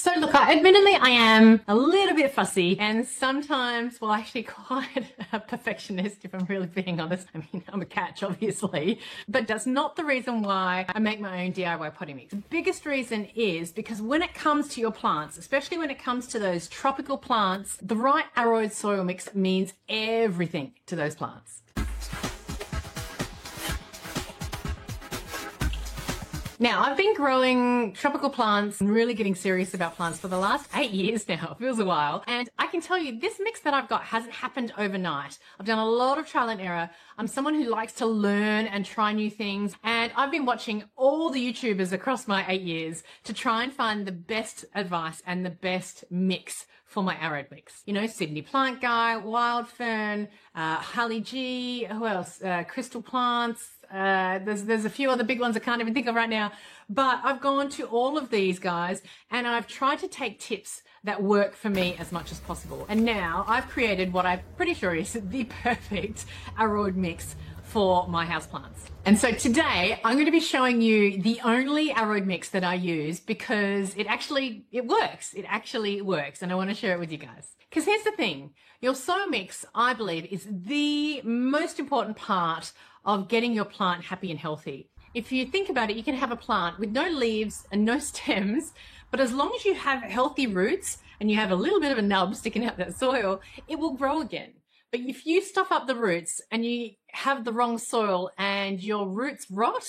So look, admittedly, I am a little bit fussy and sometimes, well, actually quite a perfectionist, if I'm really being honest. I mean, I'm a catch, obviously, but that's not the reason why I make my own DIY potting mix. The biggest reason is because when it comes to your plants, especially when it comes to those tropical plants, the right Aroid soil mix means everything to those plants. Now, I've been growing tropical plants and really getting serious about plants for the last 8 years now. It feels a while. And I can tell you, this mix that I've got hasn't happened overnight. I've done a lot of trial and error. I'm someone who likes to learn and try new things. And I've been watching all the YouTubers across my 8 years to try and find the best advice and the best mix for my Aroid mix. You know, Sydney Plant Guy, Wild Fern, Holly G, who else? Crystal Plants. There's a few other big ones I can't even think of right now, but I've gone to all of these guys and I've tried to take tips that work for me as much as possible. And now I've created what I'm pretty sure is the perfect Aroid mix for my houseplants. And so today I'm going to be showing you the only Aroid mix that I use because it works. It actually works. And I want to share it with you guys. Because here's the thing, your soil mix, I believe, is the most important part of getting your plant happy and healthy. If you think about it, you can have a plant with no leaves and no stems, but as long as you have healthy roots and you have a little bit of a nub sticking out that soil, it will grow again. But if you stuff up the roots and you have the wrong soil and your roots rot,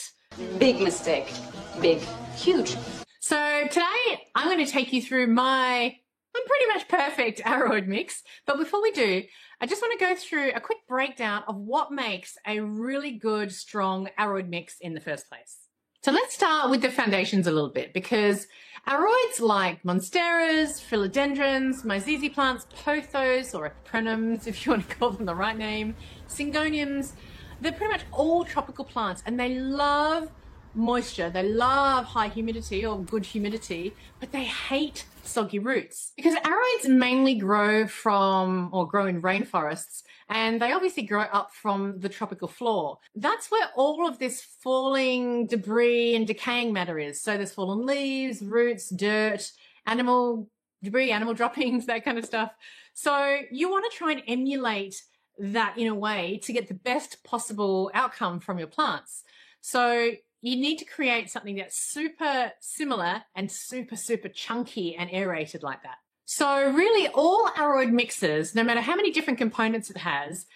big mistake. Big, huge. So today I'm going to take you through my pretty much perfect Aroid mix. But before we do, I just want to go through a quick breakdown of what makes a really good, strong Aroid mix in the first place. So let's start with the foundations a little bit because Aroids like Monsteras, Philodendrons, Myzizi plants, Pothos or Epiprenums, if you want to call them the right name, Syngoniums, they're pretty much all tropical plants and they love moisture. They love high humidity or good humidity, but they hate soggy roots because Aroids mainly grow in rainforests and they obviously grow up from the tropical floor. That's where all of this falling debris and decaying matter is. So there's fallen leaves, roots, dirt, animal debris, animal droppings, that kind of stuff. So you want to try and emulate that in a way to get the best possible outcome from your plants. So you need to create something that's super similar and super chunky and aerated like that. So really all Aroid mixes, no matter how many different components it has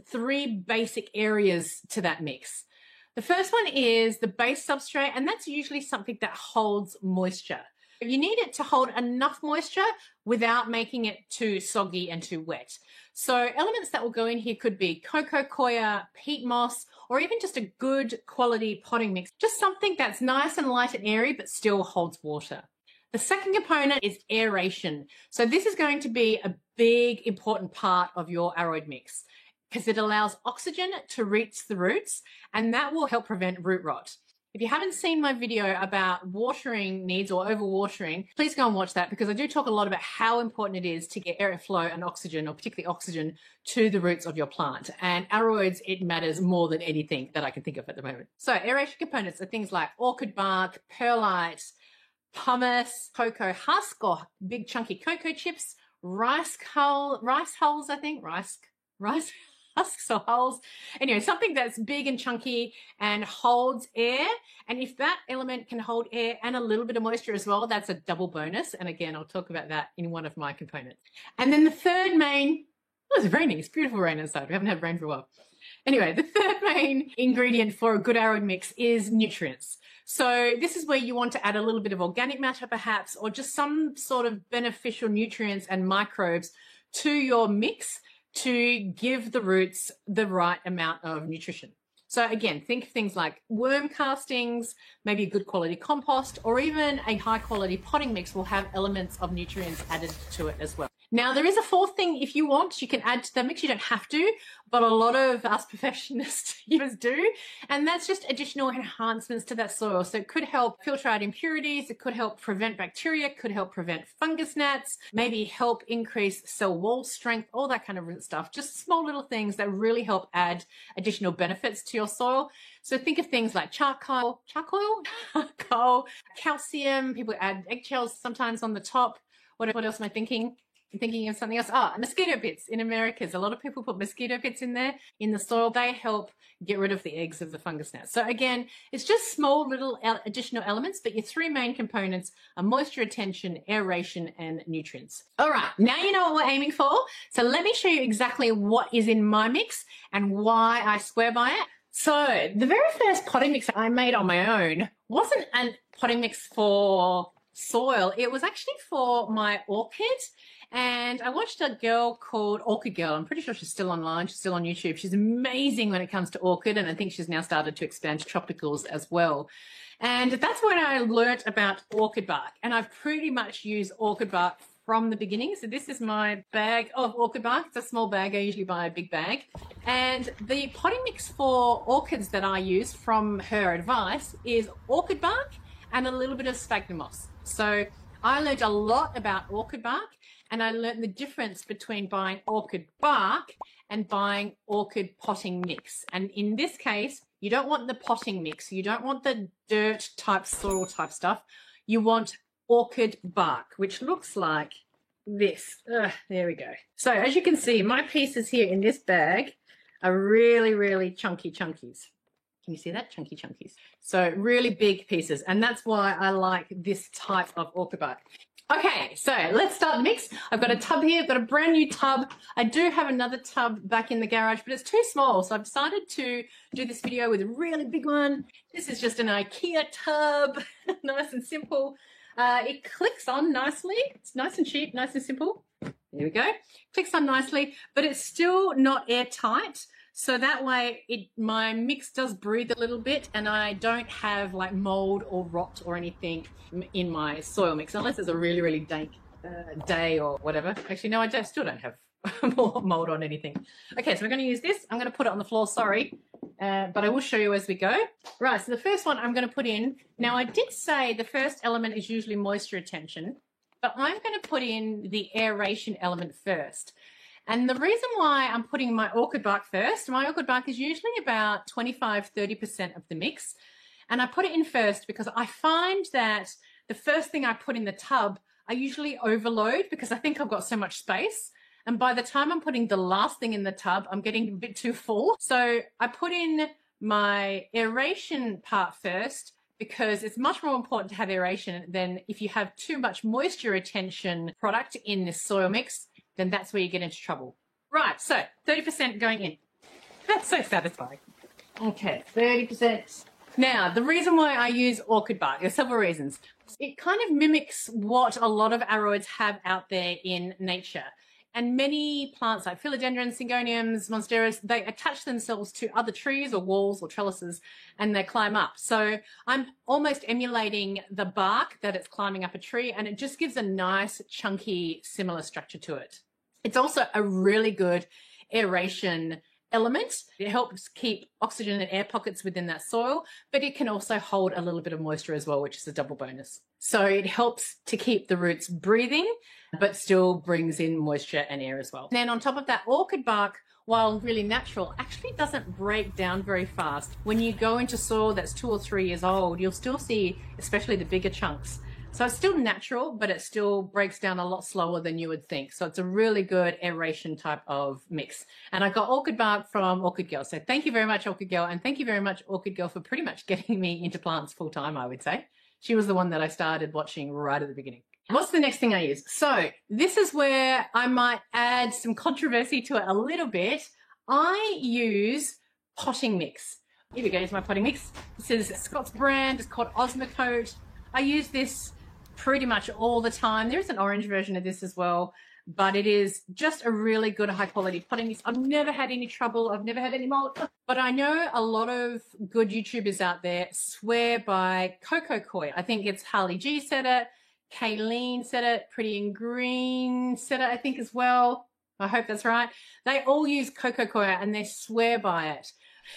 three basic areas to that mix. The first one is the base substrate, and that's usually something that holds moisture. You need it to hold enough moisture without making it too soggy and too wet. So elements that will go in here could be coco coir, peat moss, or even just a good quality potting mix. Just something that's nice and light and airy, but still holds water. The second component is aeration. So this is going to be a big, important part of your Aroid mix because it allows oxygen to reach the roots and that will help prevent root rot. If you haven't seen my video about watering needs or overwatering, please go and watch that because I do talk a lot about how important it is to get airflow and oxygen, or particularly oxygen, to the roots of your plant. And Aroids, it matters more than anything that I can think of at the moment. So aeration components are things like orchid bark, perlite, pumice, cocoa husk or big chunky cocoa chips, rice hulls, rice husks or hulls. Anyway, something that's big and chunky and holds air. And if that element can hold air and a little bit of moisture as well, that's a double bonus. And again, I'll talk about that in one of my components. And then the third main, it's raining. It's beautiful rain outside. We haven't had rain for a while. Anyway, the third main ingredient for a good Aroid mix is nutrients. So this is where you want to add a little bit of organic matter perhaps, or just some sort of beneficial nutrients and microbes to your mix to give the roots the right amount of nutrition. So again, think of things like worm castings, maybe a good quality compost, or even a high quality potting mix will have elements of nutrients added to it as well. Now, there is a fourth thing. If you want, you can add to the mix. You don't have to, but a lot of us perfectionist users do. And that's just additional enhancements to that soil. So it could help filter out impurities. It could help prevent bacteria, could help prevent fungus gnats, maybe help increase cell wall strength, all that kind of stuff. Just small little things that really help add additional benefits to your soil. So think of things like charcoal, calcium. People add eggshells sometimes on the top. What else am I thinking? I'm thinking of something else. Mosquito bits in Americas. A lot of people put mosquito bits in there in the soil. They help get rid of the eggs of the fungus gnats. So again, it's just small little additional elements, but your three main components are moisture retention, aeration, and nutrients. All right, now you know what we're aiming for. So let me show you exactly what is in my mix and why I swear by it. So the very first potting mix I made on my own wasn't a potting mix for soil. It was actually for my orchid. And I watched a girl called Orchid Girl. I'm pretty sure she's still online. She's still on YouTube. She's amazing when it comes to orchid. And I think she's now started to expand to tropicals as well. And that's when I learnt about orchid bark. And I've pretty much used orchid bark from the beginning. So this is my bag of orchid bark. It's a small bag. I usually buy a big bag. And the potting mix for orchids that I use from her advice is orchid bark and a little bit of sphagnum moss. So I learned a lot about orchid bark, and I learned the difference between buying orchid bark and buying orchid potting mix. And in this case, you don't want the potting mix. You don't want the dirt type, soil type stuff. You want orchid bark, which looks like this. There we go. So as you can see, my pieces here in this bag are really, really chunky chunkies. Can you see that? Chunky chunkies. So really big pieces. And that's why I like this type of orchid bark. Okay, so let's start the mix. I've got a tub here. I've got a brand new tub. I do have another tub back in the garage, but it's too small. So I've decided to do this video with a really big one. This is just an IKEA tub, nice and simple. It clicks on nicely. It's nice and cheap, nice and simple. There we go. Clicks on nicely, but it's still not airtight. So that way my mix does breathe a little bit, and I don't have like mold or rot or anything in my soil mix, unless it's a really, really dank day or whatever. Actually, no, I still don't have mold on anything. Okay, so we're going to use this. I'm going to put it on the floor, sorry, but I will show you as we go. Right, so the first one I'm going to put in. Now, I did say the first element is usually moisture retention, but I'm going to put in the aeration element first. And the reason why I'm putting my orchid bark first, my orchid bark is usually about 25–30% of the mix. And I put it in first because I find that the first thing I put in the tub, I usually overload because I think I've got so much space. And by the time I'm putting the last thing in the tub, I'm getting a bit too full. So I put in my aeration part first because it's much more important to have aeration than if you have too much moisture retention product in this soil mix, then that's where you get into trouble. Right, so 30% going in. That's so satisfying. Okay, 30%. Now, the reason why I use orchid bark, there's several reasons. It kind of mimics what a lot of aroids have out there in nature. And many plants like philodendrons, syngoniums, monsteras, they attach themselves to other trees or walls or trellises and they climb up. So I'm almost emulating the bark that it's climbing up a tree, and it just gives a nice, chunky, similar structure to it. It's also a really good aeration element. It helps keep oxygen and air pockets within that soil, but it can also hold a little bit of moisture as well, which is a double bonus. So it helps to keep the roots breathing, but still brings in moisture and air as well. And then on top of that, orchid bark, while really natural, actually doesn't break down very fast. When you go into soil that's 2 or 3 years old, you'll still see, especially the bigger chunks. So it's still natural, but it still breaks down a lot slower than you would think. So it's a really good aeration type of mix. And I got orchid bark from Orchid Girl. So thank you very much, Orchid Girl. And thank you very much, Orchid Girl, for pretty much getting me into plants full time, I would say. She was the one that I started watching right at the beginning. What's the next thing I use? So this is where I might add some controversy to it a little bit. I use potting mix. Here we go, here's my potting mix. This is Scott's brand, it's called Osmocote. I use this pretty much all the time. There is an orange version of this as well, but it is just a really good high quality potting mix. I've never had any trouble. I've never had any mold, but I know a lot of good YouTubers out there swear by Coco Coir. I think it's Harley G said it. Kayleen said it. Pretty in Green said it, I think, as well. I hope that's right. They all use coco coir and they swear by it.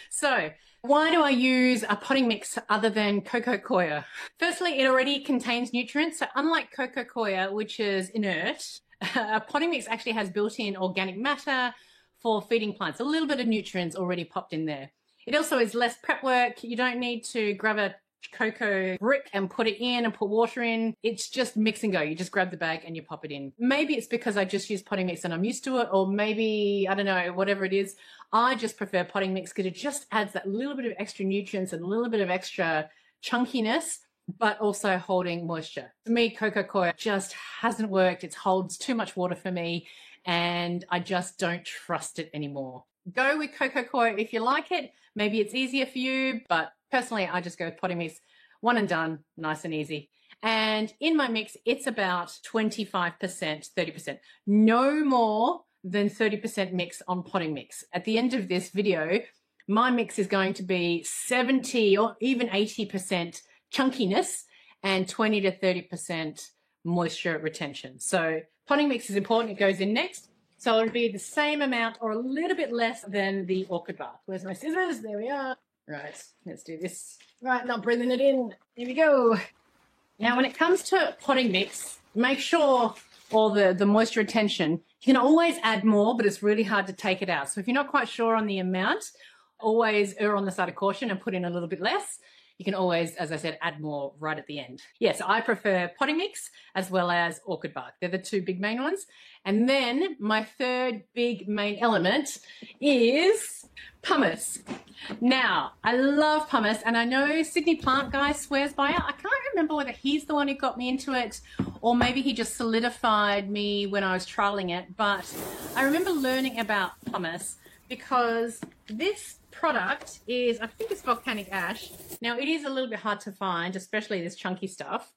So why do I use a potting mix other than coco coir? Firstly, it already contains nutrients. So unlike coco coir, which is inert, a potting mix actually has built-in organic matter for feeding plants. A little bit of nutrients already popped in there. It also is less prep work. You don't need to grab a cocoa brick and put it in and put water in. It's just mix and go. You just grab the bag and you pop it in. Maybe it's because I just use potting mix and I'm used to it, or maybe, I don't know, whatever it is. I just prefer potting mix because it just adds that little bit of extra nutrients and a little bit of extra chunkiness, but also holding moisture. For me, coco coir just hasn't worked. It holds too much water for me and I just don't trust it anymore. Go with coco coir if you like it. Maybe it's easier for you, but personally, I just go with potting mix. One and done, nice and easy. And in my mix, it's about 25%, 30%. No more than 30% mix on potting mix. At the end of this video, my mix is going to be 70 or even 80% chunkiness and 20 to 30% moisture retention. So potting mix is important. It goes in next. So it'll be the same amount or a little bit less than the orchid bark. Where's my scissors? There we are. Right, let's do this. Right, not breathing it in. Here we go. Now, when it comes to potting mix, make sure all the moisture retention, you can always add more, but it's really hard to take it out. So if you're not quite sure on the amount, always err on the side of caution and put in a little bit less. You can always, as I said, add more right at the end. Yes, I prefer potting mix as well as orchid bark. They're the two big main ones. And then my third big main element is pumice. Now, I love pumice, and I know Sydney Plant Guy swears by it. I can't remember whether he's the one who got me into it or maybe he just solidified me when I was trialing it. But I remember learning about pumice because this product is, I think it's volcanic ash. Now, it is a little bit hard to find, especially this chunky stuff.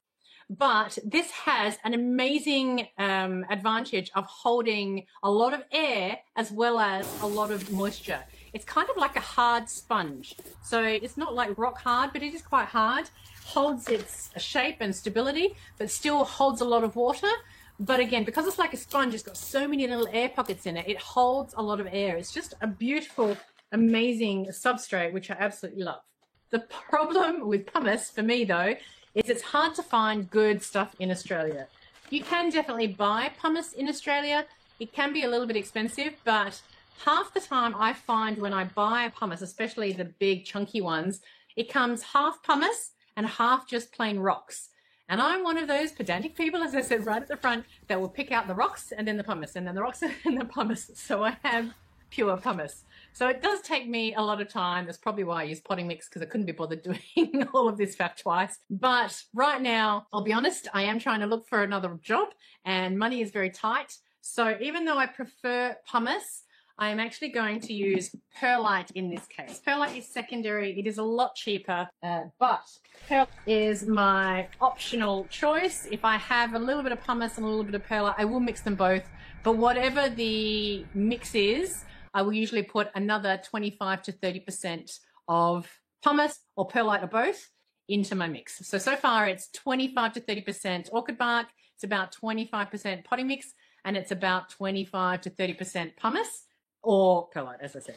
But this has an amazing advantage of holding a lot of air as well as a lot of moisture. It's kind of like a hard sponge. So it's not like rock hard, but it is quite hard. Holds its shape and stability, but still holds a lot of water. But again, because it's like a sponge, it's got so many little air pockets in it. It holds a lot of air. It's just a beautiful, amazing substrate, which I absolutely love. The problem with pumice for me, though, is it's hard to find good stuff in Australia. You can definitely buy pumice in Australia. It can be a little bit expensive, but half the time I find when I buy pumice, especially the big chunky ones, it comes half pumice and half just plain rocks. And I'm one of those pedantic people, as I said right at the front, that will pick out the rocks and then the pumice and then the rocks and the pumice. So I have pure pumice. So it does take me a lot of time. That's probably why I use potting mix, because I couldn't be bothered doing all of this faff twice. But right now, I'll be honest, I am trying to look for another job and money is very tight. So even though I prefer pumice, I am actually going to use perlite in this case. Perlite is secondary. It is a lot cheaper, but perlite is my optional choice. If I have a little bit of pumice and a little bit of perlite, I will mix them both. But whatever the mix is, I will usually put another 25 to 30% of pumice or perlite or both into my mix. So far it's 25 to 30% orchid bark, it's about 25% potting mix, and it's about 25 to 30% pumice or perlite, as I said.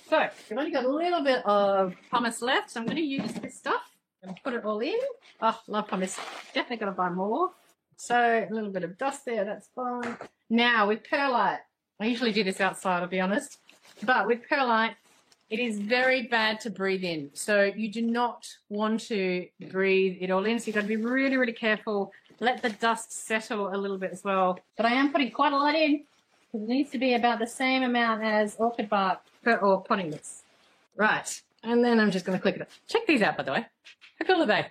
So I've only got a little bit of pumice left, so I'm going to use this stuff and put it all in. Oh, love pumice. Definitely got to buy more. So a little bit of dust there, that's fine. Now with perlite, I usually do this outside, I'll be honest. But with perlite, it is very bad to breathe in. So you do not want to breathe it all in. So you've got to be really, really careful. Let the dust settle a little bit as well. But I am putting quite a lot in, because it needs to be about the same amount as orchid bark or potting mix. Right. And then I'm just going to click it up. Check these out, by the way. How cool are they?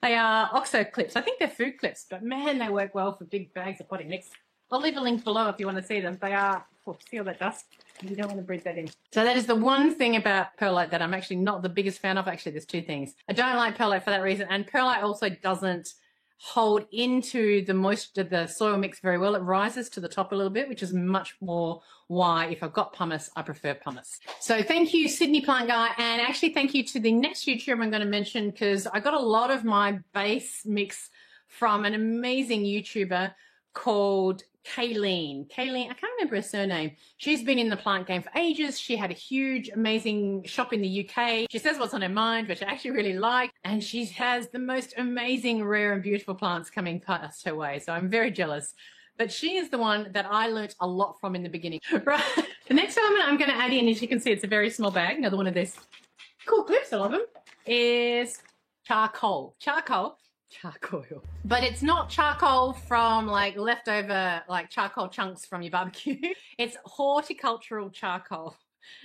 They are OXO clips. I think they're food clips, but man, they work well for big bags of potting mix. I'll leave a link below if you want to see them. They are, see all that dust? You don't want to breathe that in. So that is the one thing about perlite that I'm actually not the biggest fan of. Actually, there's two things. I don't like perlite for that reason. And perlite also doesn't hold into the moisture, the soil mix very well. It rises to the top a little bit, which is much more why if I've got pumice, I prefer pumice. So thank you, Sydney Plant Guy. And actually thank you to the next YouTuber I'm going to mention, because I got a lot of my base mix from an amazing YouTuber called Kayleen. Kayleen, I can't remember her surname. She's been in the plant game for ages. She had a huge, amazing shop in the UK. She says what's on her mind, which I actually really like. And she has the most amazing, rare and beautiful plants coming past her way. So I'm very jealous. But she is the one that I learnt a lot from in the beginning. Right. The next element I'm going to add in, as you can see, it's a very small bag. Another one of these cool clips, I love them, is charcoal. Charcoal. But it's not charcoal from like leftover like charcoal chunks from your barbecue. It's horticultural charcoal.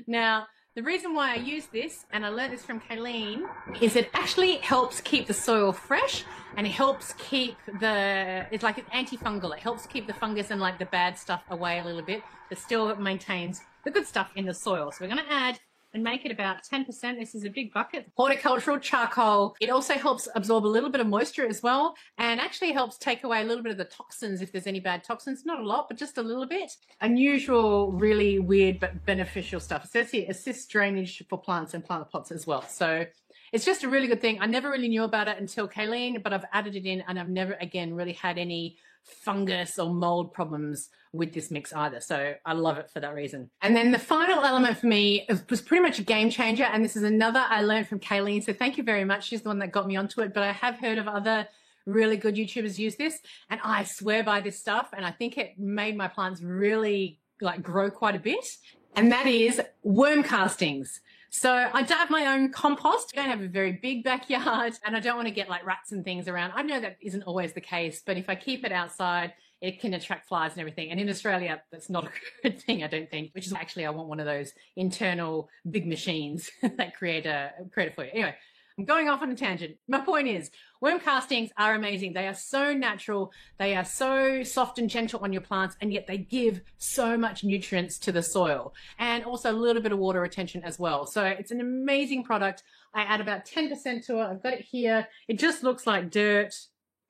Now, the reason why I use this, and I learned this from Kayleen, is it actually helps keep the soil fresh, and it helps keep it's like an antifungal. It helps keep the fungus and like the bad stuff away a little bit, but still maintains the good stuff in the soil. So we're going to add and make it about 10%. This is a big bucket. Horticultural charcoal. It also helps absorb a little bit of moisture as well, and actually helps take away a little bit of the toxins if there's any bad toxins. Not a lot, but just a little bit. Unusual, really weird, but beneficial stuff. It says here, assists drainage for plants and plant pots as well. So it's just a really good thing. I never really knew about it until Kayleen, but I've added it in, and I've never, again, really had any fungus or mold problems with this mix either. So I love it for that reason. And then the final element for me was pretty much a game changer. And this is another I learned from Kayleen. So thank you very much. She's the one that got me onto it, but I have heard of other really good YouTubers use this, and I swear by this stuff. And I think it made my plants really like grow quite a bit. And that is worm castings. So I don't have my own compost. I don't have a very big backyard, and I don't want to get like rats and things around. I know that isn't always the case, but if I keep it outside, it can attract flies and everything. And in Australia, that's not a good thing, I don't think, which is actually, I want one of those internal big machines that create a for you. Anyway, I'm going off on a tangent. My point is, worm castings are amazing. They are so natural. They are so soft and gentle on your plants, and yet they give so much nutrients to the soil, and also a little bit of water retention as well. So it's an amazing product. I add about 10% to it. I've got it here. It just looks like dirt,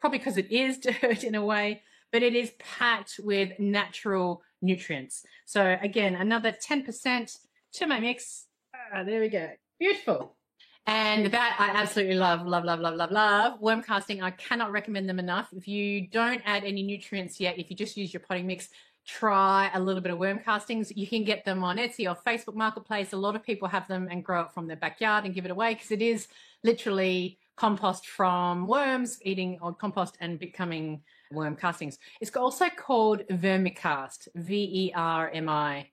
probably because it is dirt in a way, but it is packed with natural nutrients. So again, another 10% to my mix. There we go. Beautiful. And that I absolutely love, love, love, love, love, love. Worm casting, I cannot recommend them enough. If you don't add any nutrients yet, if you just use your potting mix, try a little bit of worm castings. You can get them on Etsy or Facebook Marketplace. A lot of people have them and grow it from their backyard and give it away, because it is literally compost from worms eating old compost and becoming worm castings. It's also called Vermicast, Vermicast,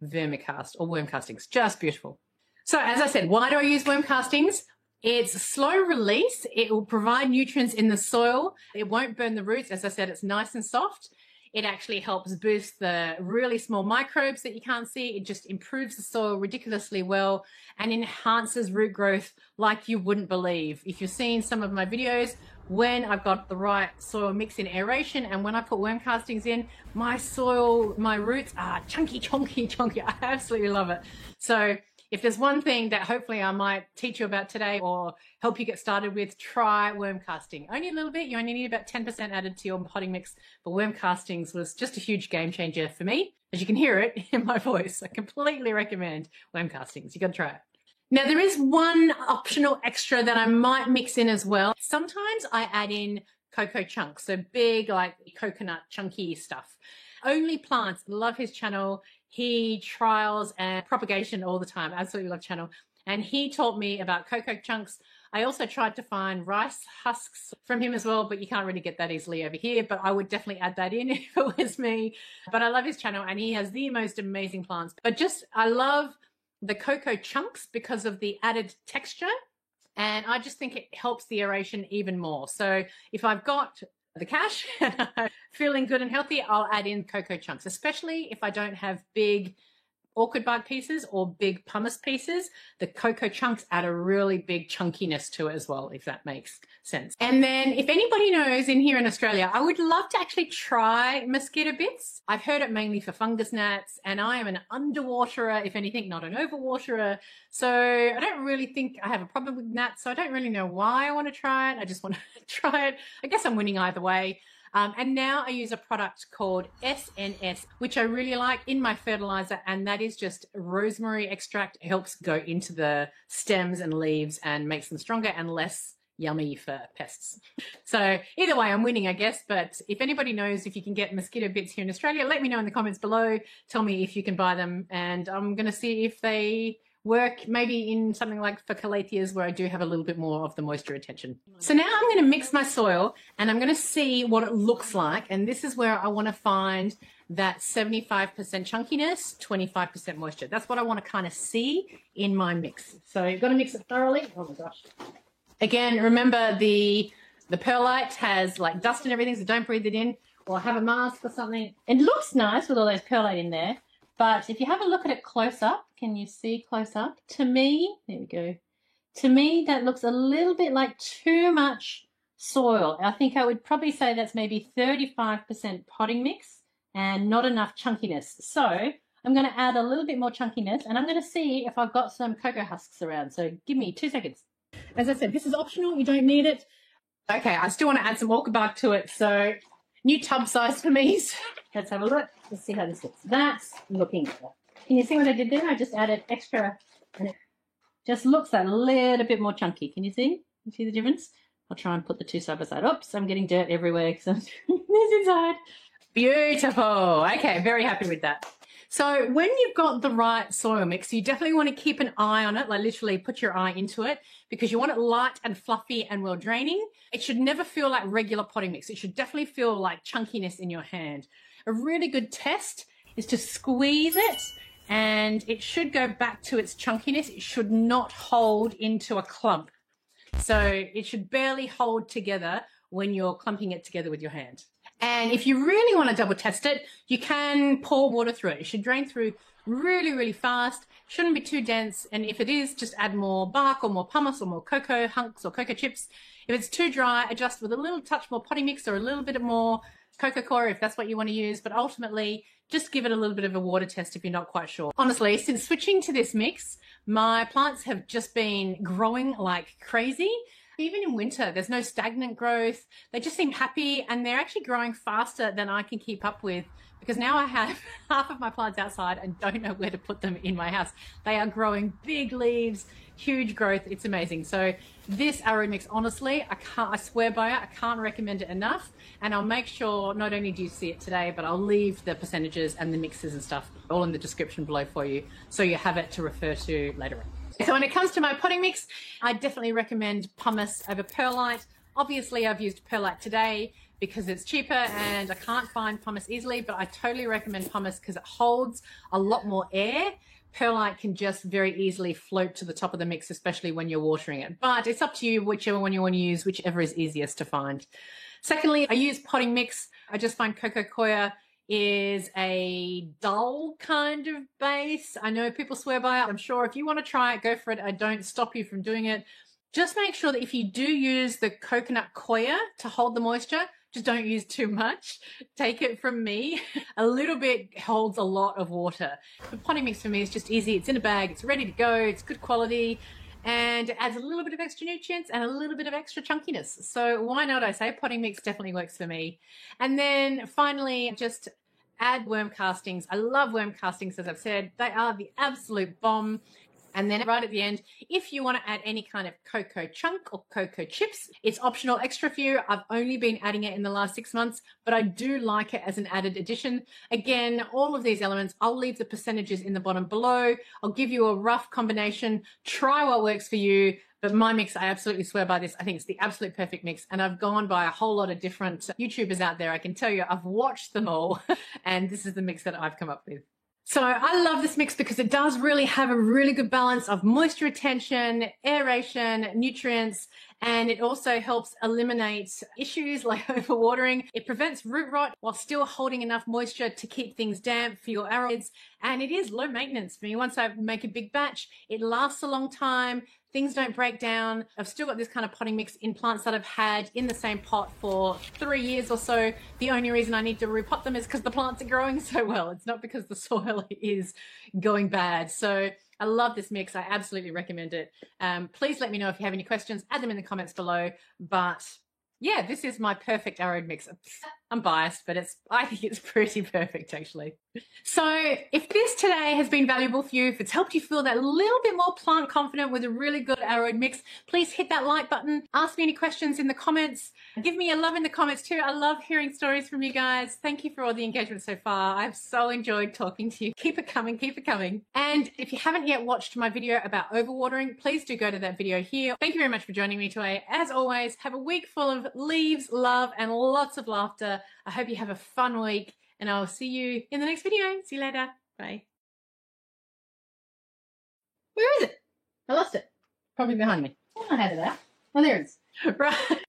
Vermicast, or worm castings. Just beautiful. So as I said, why do I use worm castings? It's slow release. It will provide nutrients in the soil. It won't burn the roots. As I said, it's nice and soft. It actually helps boost the really small microbes that you can't see. It just improves the soil ridiculously well and enhances root growth like you wouldn't believe. If you've seen some of my videos, when I've got the right soil mix in aeration and when I put worm castings in, my soil, my roots are chunky, chunky, chunky. I absolutely love it. So if there's one thing that hopefully I might teach you about today or help you get started with, try worm casting. Only a little bit. You only need about 10% added to your potting mix. But worm castings was just a huge game changer for me. As you can hear it in my voice, I completely recommend worm castings. You got to try it. Now, there is one optional extra that I might mix in as well. Sometimes I add in cocoa chunks, so big like coconut chunky stuff. Only Plants, love his channel. He trials and propagation all the time. Absolutely love channel. And he taught me about cocoa chunks. I also tried to find rice husks from him as well, but you can't really get that easily over here. But I would definitely add that in if it was me. But I love his channel, and he has the most amazing plants. But I love the cocoa chunks because of the added texture. And I just think it helps the aeration even more. So if I've got the cash and I'm feeling good and healthy, I'll add in cocoa chunks, especially if I don't have big orchid bark pieces or big pumice pieces. The cocoa chunks add a really big chunkiness to it as well, if that makes sense. And then if anybody knows in here in Australia, I would love to actually try mosquito bits. I've heard it mainly for fungus gnats, and I am an underwaterer, if anything, not an overwaterer. So I don't really think I have a problem with gnats, so I don't really know why I want to try it. I just want to try it. I guess I'm winning either way. And now I use a product called SNS, which I really like in my fertilizer, and that is just rosemary extract. It helps go into the stems and leaves and makes them stronger and less yummy for pests. So either way, I'm winning, I guess. But if anybody knows if you can get mosquito bits here in Australia, let me know in the comments below. Tell me if you can buy them, and I'm going to see if they work maybe in something like for calatheas where I do have a little bit more of the moisture retention. So now I'm going to mix my soil and I'm going to see what it looks like. And this is where I want to find that 75% chunkiness, 25% moisture. That's what I want to kind of see in my mix. So you've got to mix it thoroughly. Oh my gosh. Again, remember the perlite has like dust and everything, so don't breathe it in or have a mask or something. It looks nice with all those perlite in there. But if you have a look at it close up, can you see close up? To me, there we go. To me, that looks a little bit like too much soil. I think I would probably say that's maybe 35% potting mix and not enough chunkiness. So I'm going to add a little bit more chunkiness, and I'm going to see if I've got some cocoa husks around. So give me 2 seconds. As I said, this is optional. You don't need it. Okay, I still want to add some orchid bark to it. So new tub size for me. Let's have a look. Let's see how this looks. That's looking good. Can you see what I did there? I just added extra, and it just looks a little bit more chunky. Can you see? You see the difference? I'll try and put the two side by side. Oops, I'm getting dirt everywhere because I'm doing this inside. Beautiful. Okay, very happy with that. So when you've got the right soil mix, you definitely want to keep an eye on it, like literally put your eye into it, because you want it light and fluffy and well draining. It should never feel like regular potting mix. It should definitely feel like chunkiness in your hand. A really good test is to squeeze it, and it should go back to its chunkiness. It should not hold into a clump. So it should barely hold together when you're clumping it together with your hand. And if you really want to double test it, you can pour water through it. It should drain through really, really fast. Shouldn't be too dense. And if it is, just add more bark or more pumice or more cocoa hunks or cocoa chips. If it's too dry, adjust with a little touch more potting mix or a little bit more cocoa coir if that's what you want to use. But ultimately, just give it a little bit of a water test if you're not quite sure. Honestly, since switching to this mix, my plants have just been growing like crazy. Even in winter, there's no stagnant growth. They just seem happy, and they're actually growing faster than I can keep up with, because now I have half of my plants outside and don't know where to put them in my house. They are growing big leaves, huge growth. It's amazing. So this arrowroot mix, honestly, I swear by it. I can't recommend it enough. And I'll make sure not only do you see it today, but I'll leave the percentages and the mixes and stuff all in the description below for you, so you have it to refer to later on. So when it comes to my potting mix, I definitely recommend pumice over perlite. Obviously, I've used perlite today because it's cheaper and I can't find pumice easily, but I totally recommend pumice because it holds a lot more air. Perlite can just very easily float to the top of the mix, especially when you're watering it. But it's up to you, whichever one you want to use, whichever is easiest to find. Secondly, I use potting mix. I just find cocoa coir is a dull kind of base. I know people swear by it. I'm sure if you want to try it, go for it. I don't stop you from doing it. Just make sure that if you do use the coconut coir to hold the moisture, just don't use too much. Take it from me. A little bit holds a lot of water. The potting mix for me is just easy. It's in a bag. It's ready to go. It's good quality. And it adds a little bit of extra nutrients and a little bit of extra chunkiness. So why not? I say potting mix definitely works for me. And then finally, just add worm castings. I love worm castings, as I've said. They are the absolute bomb. And then right at the end, if you want to add any kind of cocoa chunk or cocoa chips, it's optional, extra for you. I've only been adding it in the last 6 months, but I do like it as an added addition. Again, all of these elements, I'll leave the percentages in the bottom below. I'll give you a rough combination. Try what works for you. But my mix, I absolutely swear by this. I think it's the absolute perfect mix. And I've gone by a whole lot of different YouTubers out there. I can tell you, I've watched them all. And this is the mix that I've come up with. So I love this mix because it does really have a really good balance of moisture retention, aeration, nutrients, and it also helps eliminate issues like overwatering. It prevents root rot while still holding enough moisture to keep things damp for your arrowheads. And it is low maintenance for me. Once I make a big batch, it lasts a long time. Things don't break down. I've still got this kind of potting mix in plants that I've had in the same pot for 3 years or so. The only reason I need to repot them is because the plants are growing so well. It's not because the soil is going bad. So I love this mix. I absolutely recommend it. Please let me know if you have any questions. Add them in the comments below. But yeah, this is my perfect arrowroot mix. I'm biased, but I think it's pretty perfect actually. So if this today has been valuable for you, if it's helped you feel that little bit more plant confident with a really good arrowhead mix, please hit that like button. Ask me any questions in the comments. Give me a love in the comments too. I love hearing stories from you guys. Thank you for all the engagement so far. I've so enjoyed talking to you. Keep it coming, keep it coming. And if you haven't yet watched my video about overwatering, please do go to that video here. Thank you very much for joining me today. As always, have a week full of leaves, love, and lots of laughter. I hope you have a fun week, and I'll see you in the next video. See you later. Bye. Where is it? I lost it. Probably behind me. Oh, I had it out. Oh, there it is. Right.